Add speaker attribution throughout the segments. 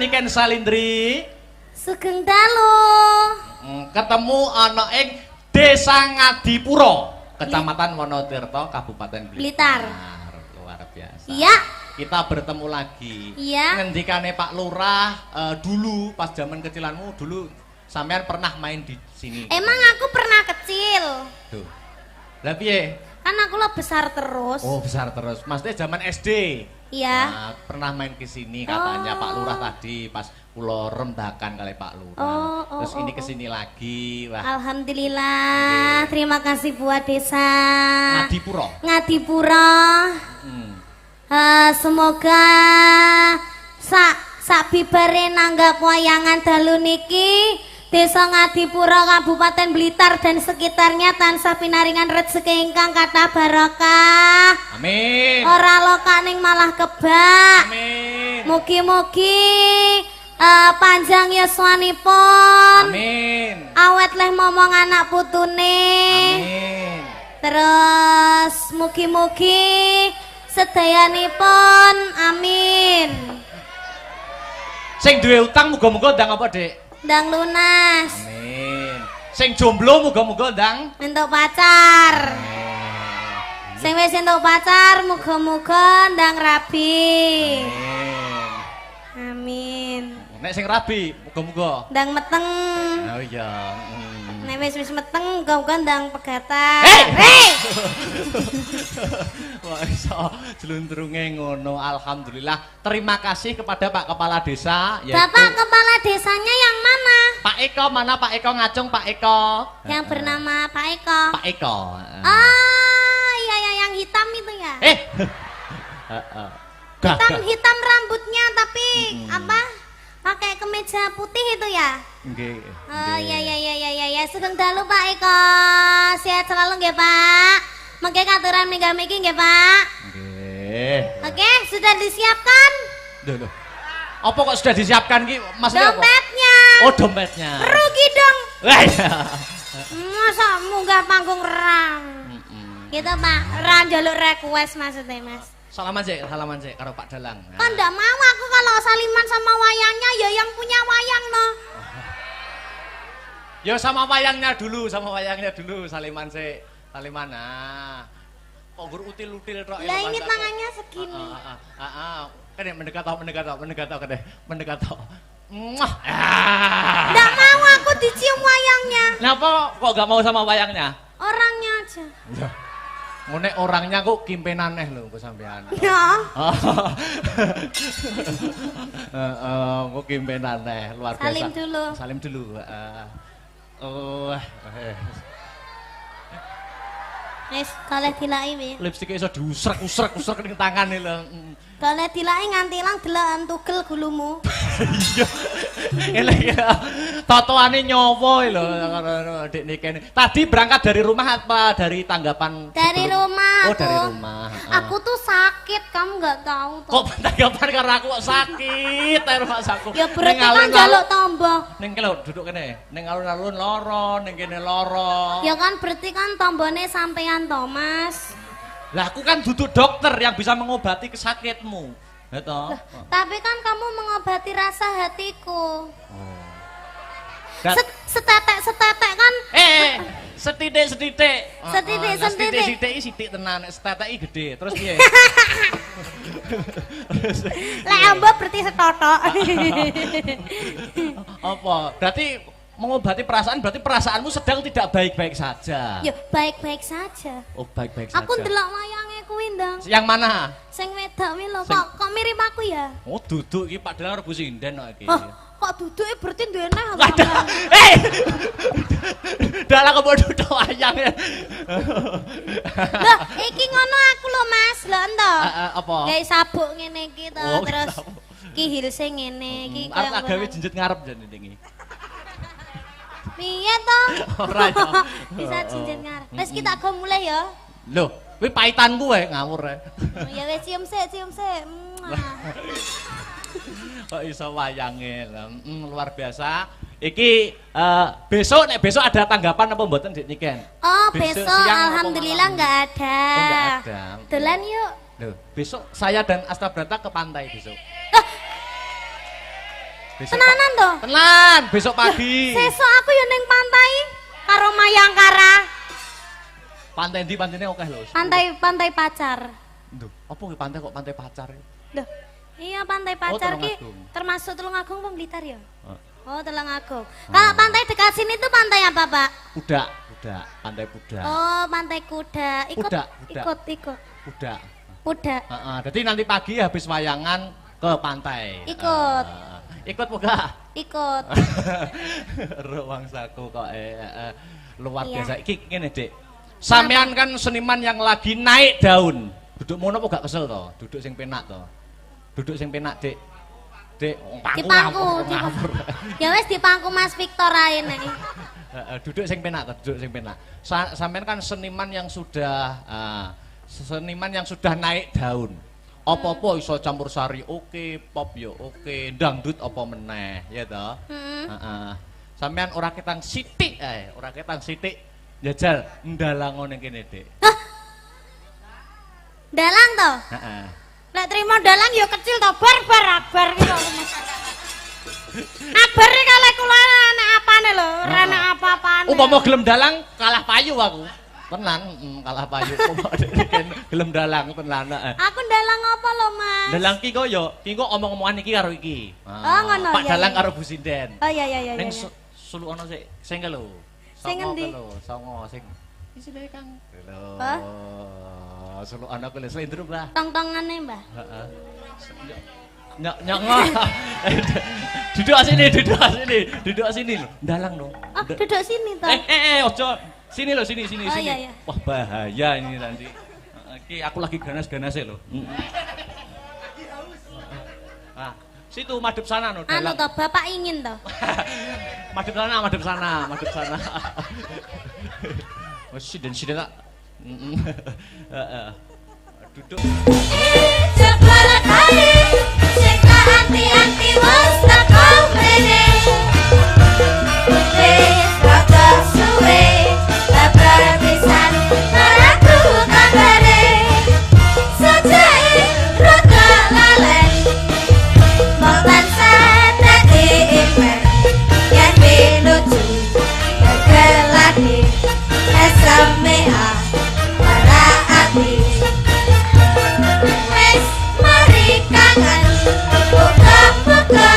Speaker 1: Niken Salindri.
Speaker 2: Sugeng dalu.
Speaker 1: Ketemu ana ing Desa Ngadipura, Kecamatan Wonotirto, Kabupaten
Speaker 2: Blitar.
Speaker 1: Luar biasa.
Speaker 2: Iya.
Speaker 1: Kita bertemu lagi.
Speaker 2: Iya.
Speaker 1: Ngendikane Pak Lurah dulu pas zaman kecilanmu dulu sampean pernah main di sini.
Speaker 2: Emang aku pernah kecil.
Speaker 1: Tuh. Lah piye?
Speaker 2: Kan aku lo besar terus.
Speaker 1: Oh, besar terus. Maksudnya zaman SD.
Speaker 2: Iya.
Speaker 1: Nah, pernah main ke sini katanya Pak Lurah tadi pas kula rembakan kali Pak Lurah. Terus ini ke sini lagi. Wah.
Speaker 2: Alhamdulillah. Terima kasih buat desa
Speaker 1: Ngadipura.
Speaker 2: Ngadipura. Semoga sak bibare nanggap wayangan dalu niki Desa Ngadipura Kabupaten Blitar dan sekitarnya tansah pinaringan rezeki ingkang kathah barokah.
Speaker 1: Amin.
Speaker 2: Ora loka ning malah kebak.
Speaker 1: Amin.
Speaker 2: Mugi-mugi panjang yuswanipun.
Speaker 1: Amin.
Speaker 2: Awet leh momong anak putune.
Speaker 1: Amin.
Speaker 2: Terus mugi-mugi sedayanipun amin.
Speaker 1: Sing duwe utang muga-muga ndang apa, Dik?
Speaker 2: Ndang lunas.
Speaker 1: Amin. Sing jomblo muga-muga ndang
Speaker 2: Entuk pacar. Sing wis entuk pacar muga-muga ndang rabi. Amin.
Speaker 1: Nek sing rabi muga-muga
Speaker 2: Ndang meteng.
Speaker 1: oh iya.
Speaker 2: Nek wis meteng muga-muga ndang pegatan.
Speaker 1: Hei! Wah, iso jelundrunge ngono. Alhamdulillah. Terima kasih kepada Pak Kepala Desa yaitu
Speaker 2: Bapak Kepala Desanya yang mana?
Speaker 1: Pak Eko. Mana Pak Eko? Ngacung Pak Eko.
Speaker 2: Yang bernama Pak Eko.
Speaker 1: Pak Eko.
Speaker 2: Ah, iya ya yang hitam itu ya. Hitam rambutnya tapi apa? Pakai kemeja putih itu ya?
Speaker 1: Nggih.
Speaker 2: Oh ya. Sugeng dalu Pak Eko. Sehat selalu nggih, Pak. Mengke katuran mingga-minggi nggih, Pak.
Speaker 1: Nggih.
Speaker 2: Oke, sudah disiapkan?
Speaker 1: Loh. Apa kok sudah disiapkan ki? Maksudnya apa?
Speaker 2: Dompetnya.
Speaker 1: Oh, dompetnya.
Speaker 2: Rugi dong.
Speaker 1: Wah, iya.
Speaker 2: Masa munggah panggung rang. Gitu, Pak. Rang jaluk request maksudnya, Mas.
Speaker 1: Salaman sih karo Pak Dalang.
Speaker 2: Kan ndak mau aku kalau saliman sama wayangnya ya yang punya wayang no.
Speaker 1: Ya sama wayangnya dulu saliman sih. Saliman nah. Kok gur util-util tok.
Speaker 2: Lah ini tangannya segini.
Speaker 1: Kan mendekat tok. Muah.
Speaker 2: Ndak mau aku dicium wayangnya.
Speaker 1: Kenapa kok gak mau sama wayangnya?
Speaker 2: Orangnya aja.
Speaker 1: Ngene orangnya kok kimpenaneh lho kok sampean.
Speaker 2: Ya.
Speaker 1: Kok kimpenaneh luar biasa. Salim dulu.
Speaker 2: Wis kalih dilaki piye?
Speaker 1: Lipstik iso diusrek-usrek ning tangan lho.
Speaker 2: Kalih dilaki nganti ilang delokan tugel gulumu.
Speaker 1: Iya. Elek ya. Totoane nyawa lho Dik Niken. Tadi berangkat dari rumah apa dari tanggapan?
Speaker 2: Dari rumah.
Speaker 1: Oh, dari rumah.
Speaker 2: Aku tuh sakit, kamu nggak tahu toh.
Speaker 1: Kok tanggapan karo aku kok sakit rumah saku.
Speaker 2: Ya berarti kan jaluk tombo.
Speaker 1: Ning kene duduk kene. Ning alun-alun loro, ning kene loro.
Speaker 2: Ya kan berarti kan tombone sampean Thomas.
Speaker 1: Lah aku kan duduk dokter yang bisa mengobati kesakitmu. Ya toh.
Speaker 2: Tapi kan kamu mengobati rasa hatiku. Setetek kan?
Speaker 1: Setitik.
Speaker 2: Setitik.
Speaker 1: Sithik tenan, setetek gede. Terus piye?
Speaker 2: Lek ambo berarti setotok.
Speaker 1: Apa? Berarti mengobati perasaan berarti perasaanmu sedang tidak baik-baik saja.
Speaker 2: Ya baik-baik saja.
Speaker 1: Oh, baik-baik saja.
Speaker 2: Aku ndelok wayange kuwi ndang.
Speaker 1: Yang mana?
Speaker 2: Sing wedok kuwi lho, kok mirip aku ya?
Speaker 1: Oh, duduk iki Pak Dalang Rebu Sinden kok iki.
Speaker 2: Kok duduke berarti duwe neh.
Speaker 1: Dalang kok duduk wayange.
Speaker 2: Lah, iki ngono aku lho, Mas. Lho ento.
Speaker 1: Apa?
Speaker 2: Gawe sabuk ngene iki to,
Speaker 1: Oh,
Speaker 2: terus iki hilse ngene iki
Speaker 1: arep tak gawe jenjet ngarep jan iki.
Speaker 2: Piye to?
Speaker 1: Ora ya.
Speaker 2: Bisa jinjit ngarep. Wis kita go mulai ya.
Speaker 1: Loh, kuwi paitanku wae ngawur ae.
Speaker 2: Ya wis cium sik.
Speaker 1: Kok iso wayange. Luar biasa. Iki besok ada tanggapan apa mboten Dik Niken?
Speaker 2: Oh, besok alhamdulillah enggak ada.
Speaker 1: Oh, enggak ada.
Speaker 2: Dolan yuk.
Speaker 1: Loh, besok saya dan Astabrata ke pantai besok.
Speaker 2: Tenanan to?
Speaker 1: Tenan, besok pagi.
Speaker 2: Sesuk aku yo ning pantai karo Mayangkara.
Speaker 1: Pantai ndi pantene akeh lho.
Speaker 2: Pantai Pacar.
Speaker 1: Duh, apa ki pantai kok pantai Pacar?
Speaker 2: Loh, iya pantai Pacar ki
Speaker 1: Tulungagung.
Speaker 2: termasuk Tulungagung apa Blitar ya?
Speaker 1: Heeh.
Speaker 2: Oh, Tulungagung. Kalau pantai dekat sini tuh pantai apa, Pak?
Speaker 1: Pudak, pantai Pudak.
Speaker 2: Oh, pantai Kuda.
Speaker 1: Pudak.
Speaker 2: Ikut.
Speaker 1: Pudak.
Speaker 2: Pudak.
Speaker 1: Heeh, jadi nanti pagi habis wayangan ke pantai.
Speaker 2: Ikut.
Speaker 1: Ikut muga.
Speaker 2: Ikut.
Speaker 1: Ruang saku kok luar
Speaker 2: Iya.
Speaker 1: biasa. Iki ngene, Dik. Sampean kan seniman yang lagi naik daun. Duduk mono apa gak kesel to? Duduk sing penak to. Duduk sing penak, Dik. Dik,
Speaker 2: Dipangku. Ya wes dipangku Mas Victor ae nek.
Speaker 1: Duduk sing penak to, duduk sing penak. Sampean kan seniman yang sudah naik daun. Apa-apa iso campur sari oke, pop yo oke, dangdut apa meneh, ya toh? Heeh. Sampean ora ketang sithik ae, ora ketang sithik njajal ndalang ngene kene, Dik.
Speaker 2: Dalang to?
Speaker 1: Heeh.
Speaker 2: Lek trimo dalang ya kecil to, akbar iki kok. Akbar iki kalih kula anak apane lho, ora anak apa-apane.
Speaker 1: Umpama gelem dalang kalah payu aku. Tenan, kalah payu. Gelem dalang tenan.
Speaker 2: Aku dalang apa lho, Mas?
Speaker 1: Dalang ki kok yo, ki kok omong-omongan iki karo iki.
Speaker 2: Oh, ngono,
Speaker 1: Pak
Speaker 2: iya,
Speaker 1: Dalang
Speaker 2: iya.
Speaker 1: karo Bu Sinden.
Speaker 2: Oh iya.
Speaker 1: Ning suluk ana sik, sing ke lho.
Speaker 2: Sing ngendi?
Speaker 1: Songo sing isine Kang. Lho.
Speaker 2: Hah?
Speaker 1: Suluk ana ku lho slendrup lah.
Speaker 2: Tong-tongane, Mbah.
Speaker 1: Heeh. Nyok. Duduk sini lho. Dalang dong.
Speaker 2: Oh, duduk sini to.
Speaker 1: Ojo. Sini loh, sini.
Speaker 2: Oh, iya.
Speaker 1: Wah, bahaya ini nanti. Iki aku lagi ganas-ganasnya loh. Nah, situ madep sana no,
Speaker 2: Anu
Speaker 1: dalang.
Speaker 2: to, Bapak ingin to.
Speaker 1: Madep sana. Oh, siden tak. Duduk.
Speaker 2: Jebol kali, sing tak anti-anti wis teko mrene. Wis rada suwe, kabar pisan karaku kabare. Sajake rada lalen, mong tansah dadi imen. Yen pinuju, kegelati, SMA, para ati. Wes mari kangen, buka-buka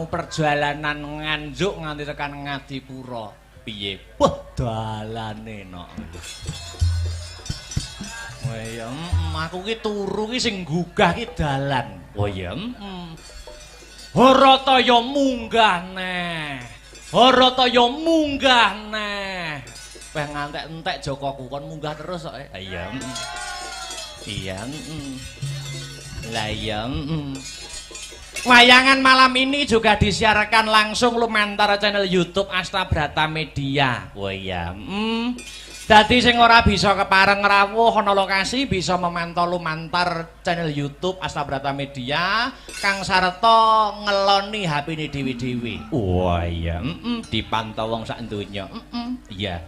Speaker 1: kamu perjalanan nganjuk nganti tekan Ngadipura. Piye? Wah, dalane no. Oh iya, aku ki turu ki sing gugah ki dalan. Oh iya, Harataya munggah neh. Harataya munggah neh. Weh ngantek-entek Jokoku kon munggah terus kok. Iya. Iya, Lah iya, Wayangan malam ini juga disiarkan langsung lumantar channel YouTube Astabrata Media. Wah iya. Dadi sing ora bisa kepareng rawuh ana lokasi bisa memantau lumantar channel YouTube Astabrata Media kang sarta ngeloni HP-ne dhewe-dhewe. Wah iya, dipantau wong sak donya. Iya.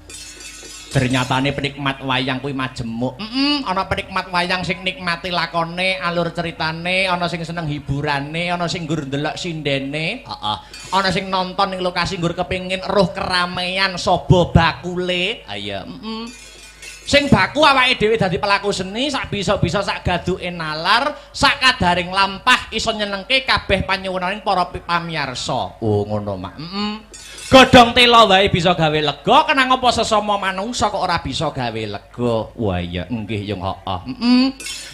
Speaker 1: Ternyatane penikmat wayang kuwi majemuk. Ana penikmat wayang sing nikmati lakone, alur ceritane, ana sing seneng hiburane, ana sing nggur ndelok sindene, heeh. Ana sing nonton ning lokasi nggur kepengin roh keramaian sobo bakule. Ayo, Sing baku awake dhewe dadi pelaku seni sak bisa-bisa sak gaduke nalar, sak kadaring lampah iso nyenengke kabeh panyuwunaning para pamirsa. Oh ngono mak. Godhong tela wae bisa gawe lega, kenang apa sesama manungsa kok ora bisa gawe lega. Wah iya nggih yung heeh.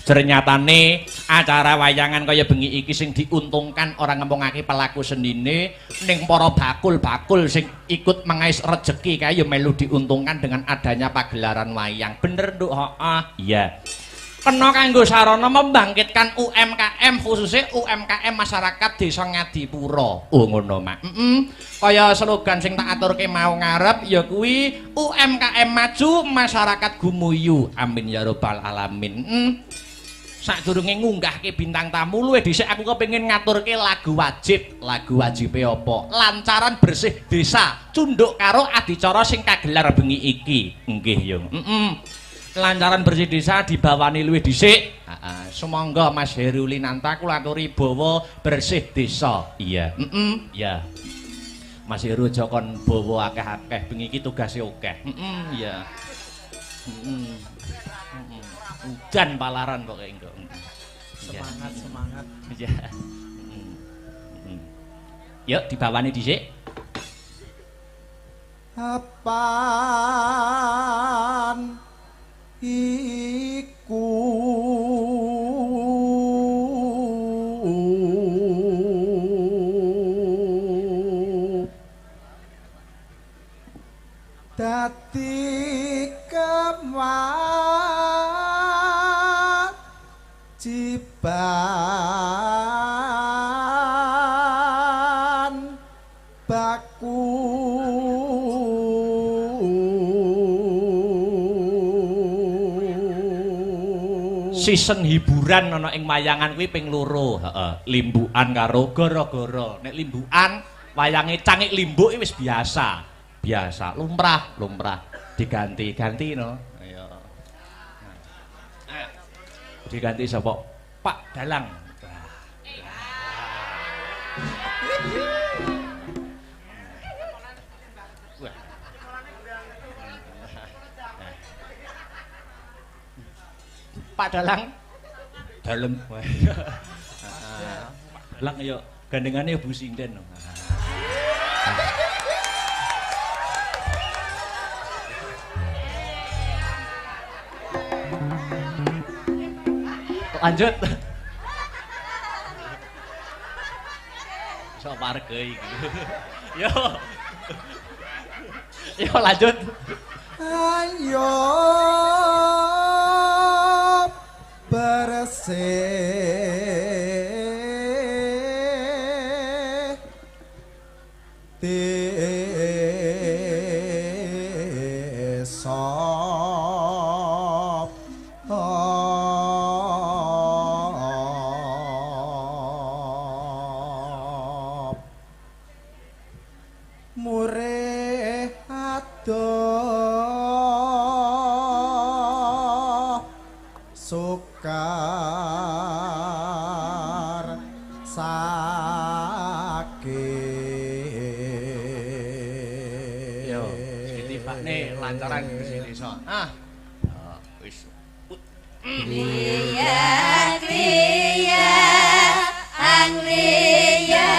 Speaker 1: Ternyatane acara wayangan kaya bengi iki sing diuntungkan ora ngempungake pelaku senine ning para bakul-bakul sing ikut mengais rejeki kae ya melu diuntungkan dengan adanya pagelaran wayang. Bener Nduk, heeh. Iya. Kena kanggo sarana membangkitkan UMKM khususnya UMKM masyarakat Desa Ngadipura. Oh ngono mak. Kaya slogan sing tak aturke mau ngarep ya kuwi UMKM maju masyarakat gumuyu. Amin ya rabbal alamin. Sadurunge ngunggahke bintang tamu luwih dhisik aku kepengin ngaturke lagu wajib. Lagu wajibe apa? Lancaran bersih desa cunduk karo adicara sing kagelar bengi iki. Nggih yo. Kelancaran bersih desa dibawani luwih dhisik. Sumangga Mas Herulinanta kula aturi bawa bersih desa. Iya. Ya. Mas Heru aja kon bawa akeh-akeh bengi iki tugase akeh. Iya. Udan palaran kok engko.
Speaker 3: Semangat.
Speaker 1: Iya. Yuk dibawani dhisik.
Speaker 3: Apaan iku dadi kewajiban baku.
Speaker 1: Season hiburan ana ing wayangan kuwi ping 2, heeh. Limbukan karo gara-gara. Nek limbukan wayange cangik limbuk wis biasa. Biasa, lumrah diganti-ganti no. Ayo. Diganti sapa? Pak Dalang. Pak Dalang dalem. Pak Dalang ya gandengane Bu Sinden. Lanjut. Iso warga iki. Yo. Yo lanjut.
Speaker 3: Ayo bersih desa murih adoh sukar sakit.
Speaker 1: Yo, ditibakne lancaran bersih desa. Wis.
Speaker 2: Kriya kriya angriya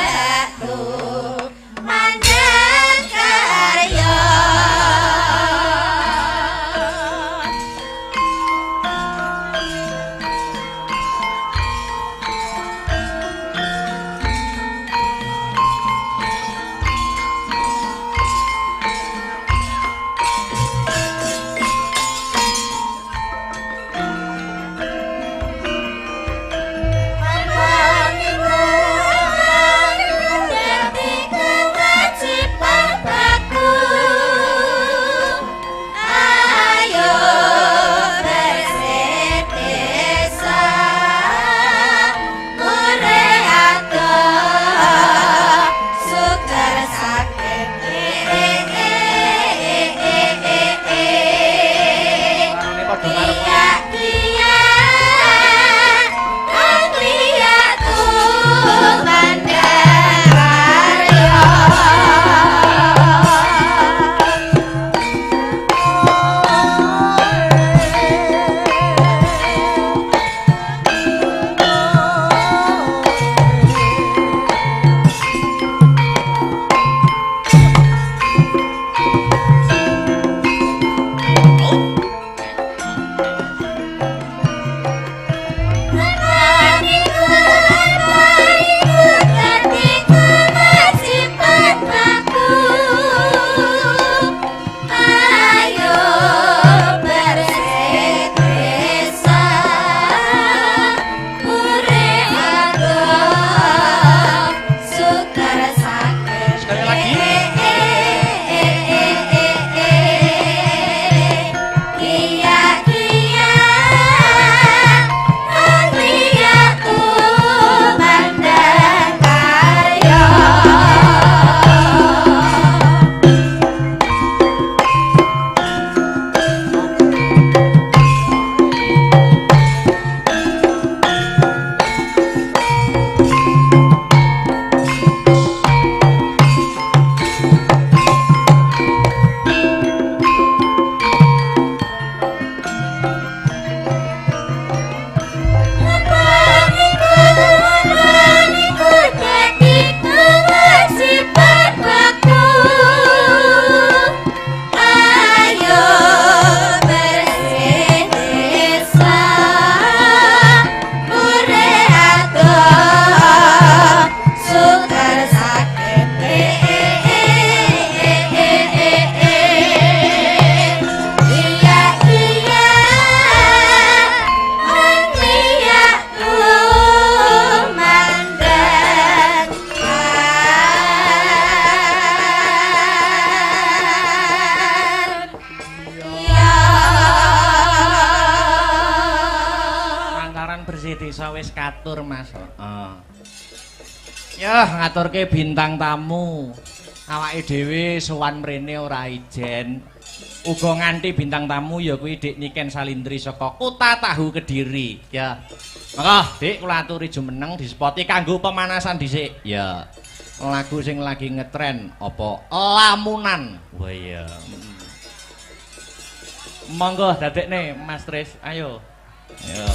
Speaker 1: bersih desa wis katur Mas. Heeh. Ya ngaturke bintang tamu. Awake dhewe sowan mrene ora ijen. Uga nganti bintang tamu ya kuwi Dik Niken Salindri saka Kota Tahu Kediri. Ya. Monggo Dik kula aturi jumeneng dispoti kanggo pemanasan dhisik. Ya. Lagu sing lagi ngetren apa lamunan. Wah iya. Monggo dadekne Mas Tris, ayo. Ya.